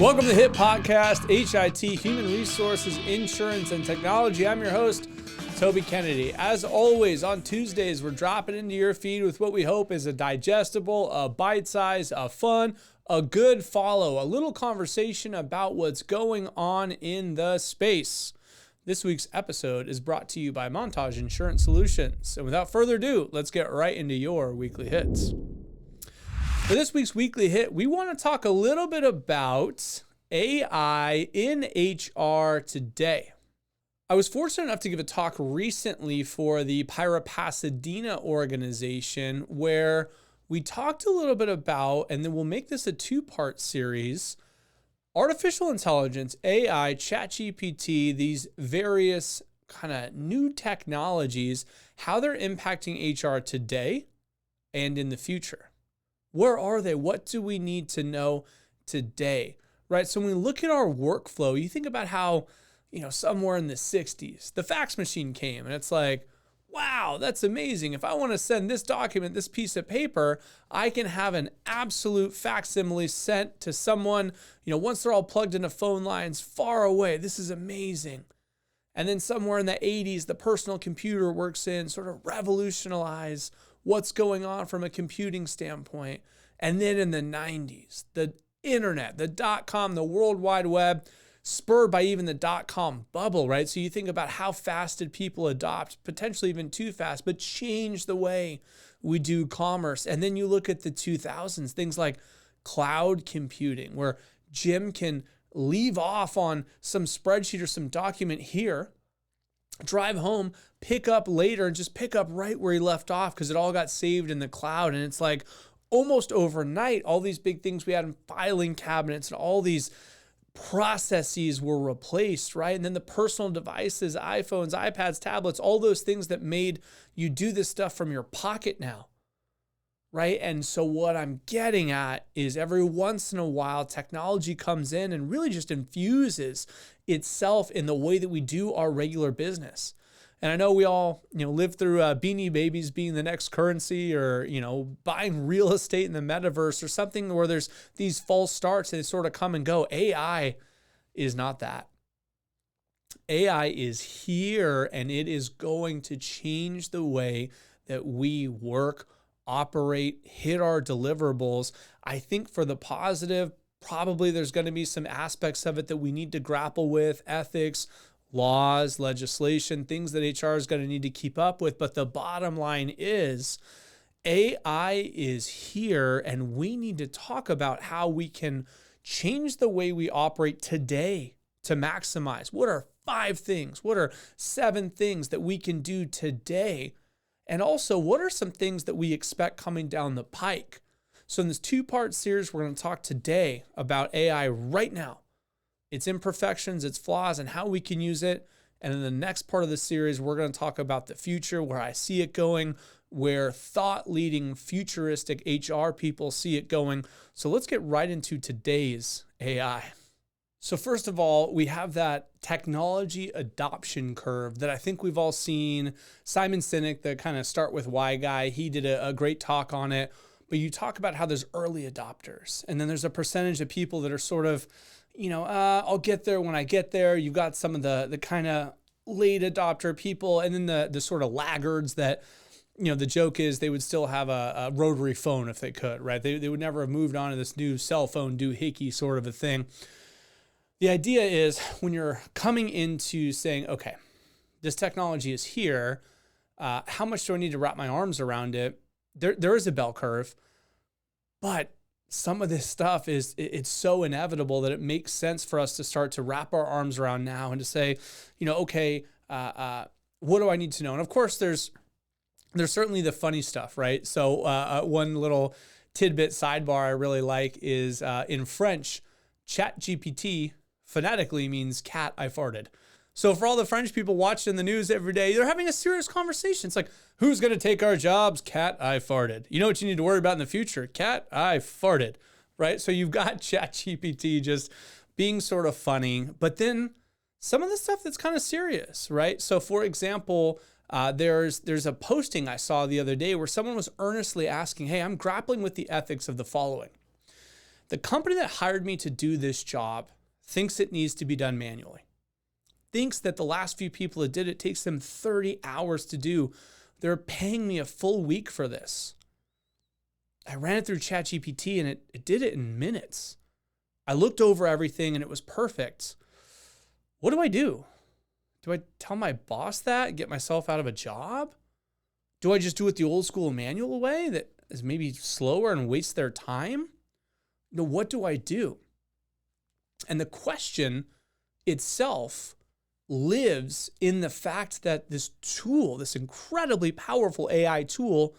Welcome to the H.I.T podcast, H.I.T, Human Resources, Insurance, and Technology. I'm your host, Toby Kennedy. As always, on Tuesdays, we're dropping into your feed with what we hope is a digestible, a bite-size, a fun, a good follow, a little conversation about what's going on in the space. This week's episode is brought to you by Montage Insurance Solutions. And without further ado, let's get right into your weekly hits. For this week's weekly hit, we want to talk a little bit about AI in HR today. I was fortunate enough to give a talk recently for the Pyra Pasadena organization where we talked a little bit about, and then we'll make this a two-part series, artificial intelligence, AI, ChatGPT, these various kind of new technologies, how they're impacting HR today and in the future. Where are they? What do we need to know today? Right? So when we look at our workflow, you think about how, somewhere in the 60s, the fax machine came and it's like, wow, that's amazing. If I want to send this document, this piece of paper, I can have an absolute facsimile sent to someone, once they're all plugged into phone lines far away. This is amazing. And then somewhere in the 80s, the personal computer works in, sort of revolutionize what's going on from a computing standpoint. And then in the 90s, the internet, the .com, the World Wide Web, spurred by even the .com bubble, right? So you think about how fast did people adopt, potentially even too fast, but change the way we do commerce. And then you look at the 2000s, things like cloud computing, where Jim can leave off on some spreadsheet or some document here, drive home, pick up later, and just pick up right where he left off because it all got saved in the cloud. And it's like almost overnight, all these big things we had in filing cabinets and all these processes were replaced, right? And then the personal devices, iPhones, iPads, tablets, all those things that made you do this stuff from your pocket now, right? And so what I'm getting at is every once in a while, technology comes in and really just infuses itself in the way that we do our regular business. And I know we all, live through Beanie Babies being the next currency, or, buying real estate in the metaverse or something where there's these false starts and they sort of come and go. AI is not that. AI is here and it is going to change the way that we work, operate, hit our deliverables. I think for the positive, probably there's going to be some aspects of it that we need to grapple with, ethics, laws, legislation, things that HR is going to need to keep up with. But the bottom line is AI is here and we need to talk about how we can change the way we operate today to maximize. What are 5 things? What are 7 things that we can do today? And also, what are some things that we expect coming down the pike? So in this 2-part series, we're going to talk today about AI right now, its imperfections, its flaws, and how we can use it. And in the next part of the series, we're going to talk about the future, where I see it going, where thought-leading, futuristic HR people see it going. So let's get right into today's AI. So first of all, we have that technology adoption curve that I think we've all seen. Simon Sinek, the kind of start with why guy, he did a great talk on it. But you talk about how there's early adopters, and then there's a percentage of people that are sort of, I'll get there when I get there. You've got some of the kind of late adopter people, and then the sort of laggards that, the joke is they would still have a rotary phone if they could, right? They would never have moved on to this new cell phone doohickey sort of a thing. The idea is when you're coming into saying, okay, this technology is here, how much do I need to wrap my arms around it? There is a bell curve, but some of this stuff it's so inevitable that it makes sense for us to start to wrap our arms around now and to say, okay, what do I need to know? And of course, there's certainly the funny stuff, right? So one little tidbit sidebar I really like is in French, ChatGPT phonetically means cat I farted. So for all the French people watching the news every day, they're having a serious conversation. It's like, who's going to take our jobs? Cat I farted. You know what you need to worry about in the future? Cat I farted, right? So you've got ChatGPT just being sort of funny, but then some of the stuff that's kind of serious, right? So for example, there's a posting I saw the other day where someone was earnestly asking, hey, I'm grappling with the ethics of the following. The company that hired me to do this job thinks it needs to be done manually. Thinks that the last few people that did it takes them 30 hours to do. They're paying me a full week for this. I ran it through ChatGPT and it did it in minutes. I looked over everything and it was perfect. What do? Do I tell my boss that and get myself out of a job? Do I just do it the old school manual way that is maybe slower and waste their time? No, what do I do? And the question itself lives in the fact that this tool, this incredibly powerful AI tool,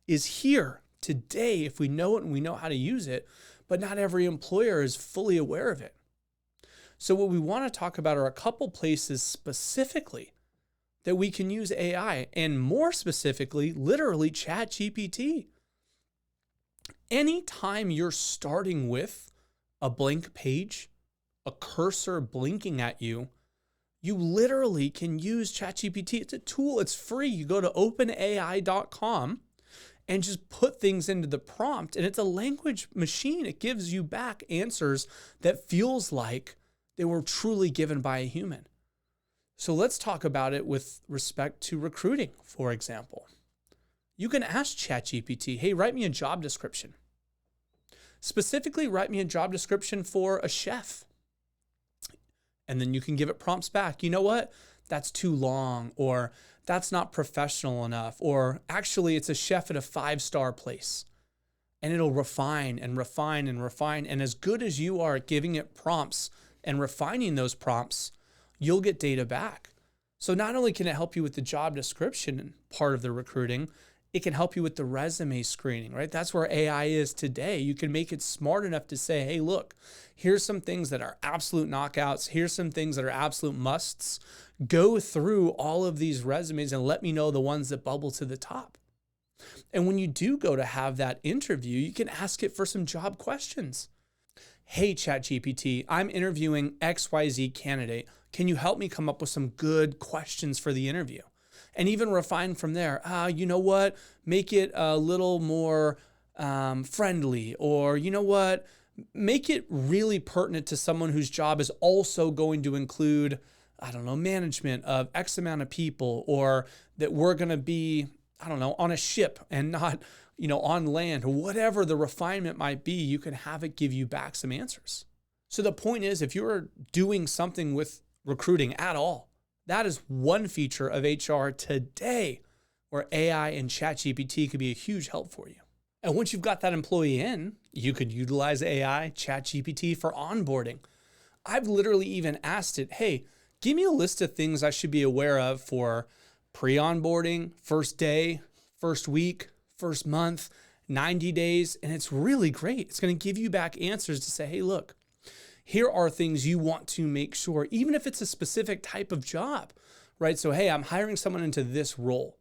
is here today if we know it and we know how to use it, but not every employer is fully aware of it. So what we want to talk about are a couple places specifically that we can use AI, and more specifically, literally ChatGPT. Anytime you're starting with a blank page, a cursor blinking at you, you literally can use ChatGPT. It's a tool, it's free. You go to openai.com and just put things into the prompt, and it's a language machine. It gives you back answers that feels like they were truly given by a human. So let's talk about it with respect to recruiting, for example. You can ask ChatGPT, hey, write me a job description. Specifically, write me a job description for a chef. And then you can give it prompts back. You know what? That's too long, or that's not professional enough, or actually it's a chef at a 5-star place. And it'll refine and refine and refine. And as good as you are at giving it prompts and refining those prompts, you'll get data back. So not only can it help you with the job description part of the recruiting, it can help you with the resume screening, right? That's where AI is today. You can make it smart enough to say, hey, look, here's some things that are absolute knockouts. Here's some things that are absolute musts. Go through all of these resumes and let me know the ones that bubble to the top. And when you do go to have that interview, you can ask it for some job questions. Hey, ChatGPT, I'm interviewing XYZ candidate. Can you help me come up with some good questions for the interview? And even refine from there. You know what? Make it a little more friendly, or you know what? Make it really pertinent to someone whose job is also going to include, I don't know, management of X amount of people, or that we're going to be, I don't know, on a ship and not, on land, or whatever the refinement might be. You can have it give you back some answers. So the point is, if you're doing something with recruiting at all, that is one feature of HR today where AI and ChatGPT could be a huge help for you. And once you've got that employee in, you could utilize AI, ChatGPT for onboarding. I've literally even asked it, hey, give me a list of things I should be aware of for pre-onboarding, first day, first week, first month, 90 days. And it's really great. It's going to give you back answers to say, hey, look, here are things you want to make sure, even if it's a specific type of job, right? So, hey, I'm hiring someone into this role.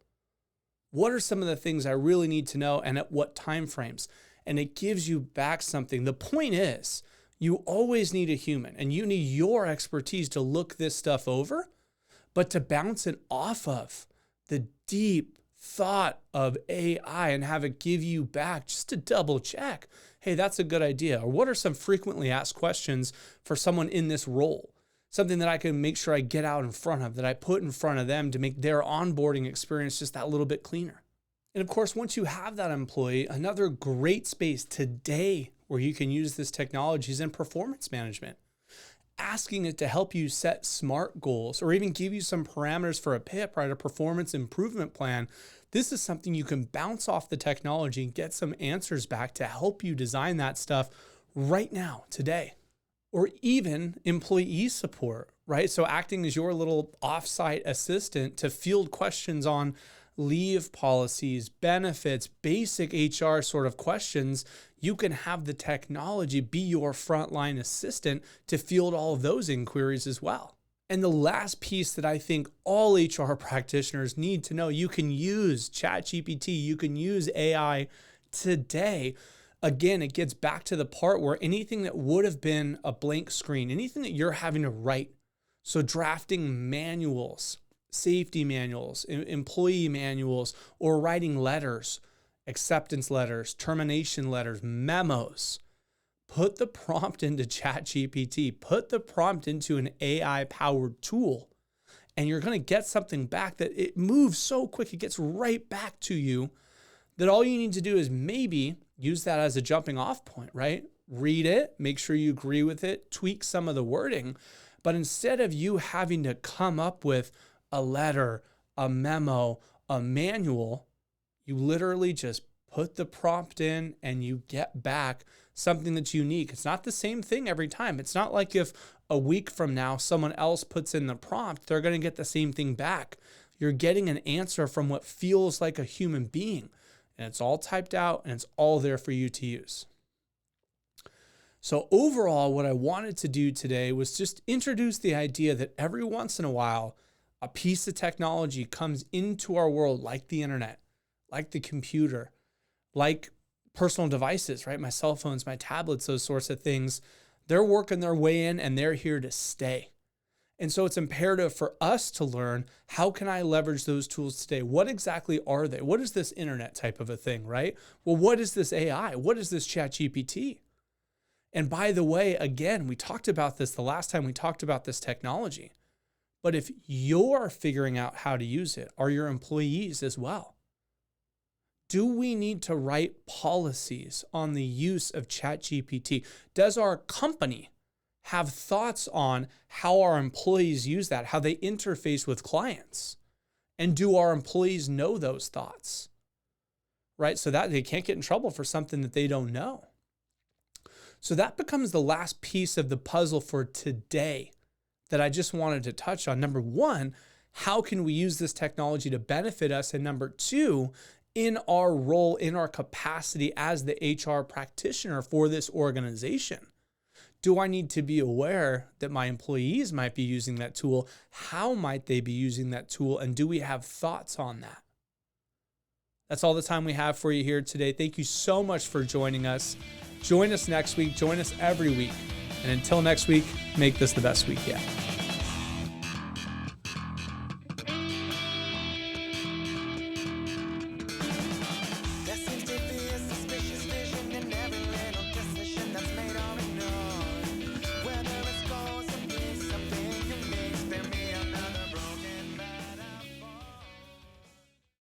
What are some of the things I really need to know, and at what time frames? And it gives you back something. The point is, you always need a human, and you need your expertise to look this stuff over, but to bounce it off of the deep thought of AI and have it give you back just to double check. Hey, that's a good idea. Or what are some frequently asked questions for someone in this role? Something that I can make sure I get out in front of, that I put in front of them to make their onboarding experience just that little bit cleaner. And of course, once you have that employee, another great space today where you can use this technology is in performance management. Asking it to help you set SMART goals, or even give you some parameters for a PIP, right? A performance improvement plan. This is something you can bounce off the technology and get some answers back to help you design that stuff right now, today. Or even employee support, right? So acting as your little offsite assistant to field questions on leave policies, benefits, basic HR sort of questions. You can have the technology be your frontline assistant to field all of those inquiries as well. And the last piece that I think all HR practitioners need to know, you can use ChatGPT, you can use AI today. Again, it gets back to the part where anything that would have been a blank screen, anything that you're having to write, so drafting manuals, safety manuals, employee manuals, or writing letters, acceptance letters, termination letters, memos, Put the prompt into ChatGPT, put the prompt into an AI powered tool, and you're going to get something back that it moves so quick. It gets right back to you that all you need to do is maybe use that as a jumping off point, right? Read it, make sure you agree with it, tweak some of the wording. But instead of you having to come up with a letter, a memo, a manual, you literally just put the prompt in and you get back something that's unique. It's not the same thing every time. It's not like if a week from now someone else puts in the prompt, they're going to get the same thing back. You're getting an answer from what feels like a human being, and it's all typed out and it's all there for you to use. So overall, what I wanted to do today was just introduce the idea that every once in a while, a piece of technology comes into our world, like the internet, like the computer, like personal devices, right? My cell phones, my tablets, those sorts of things. They're working their way in and they're here to stay. And so it's imperative for us to learn, how can I leverage those tools today? What exactly are they? What is this internet type of a thing, right? Well, what is this AI? What is this ChatGPT? And by the way, again, we talked about this the last time we talked about this technology. But if you're figuring out how to use it, are your employees as well? Do we need to write policies on the use of ChatGPT? Does our company have thoughts on how our employees use that, how they interface with clients? And do our employees know those thoughts? Right? So that they can't get in trouble for something that they don't know. So that becomes the last piece of the puzzle for today that I just wanted to touch on. Number one, how can we use this technology to benefit us? And number two, in our role, in our capacity as the HR practitioner for this organization. Do I need to be aware that my employees might be using that tool? How might they be using that tool? And do we have thoughts on that? That's all the time we have for you here today. Thank you so much for joining us. Join us next week. Join us every week. And until next week, make this the best week yet.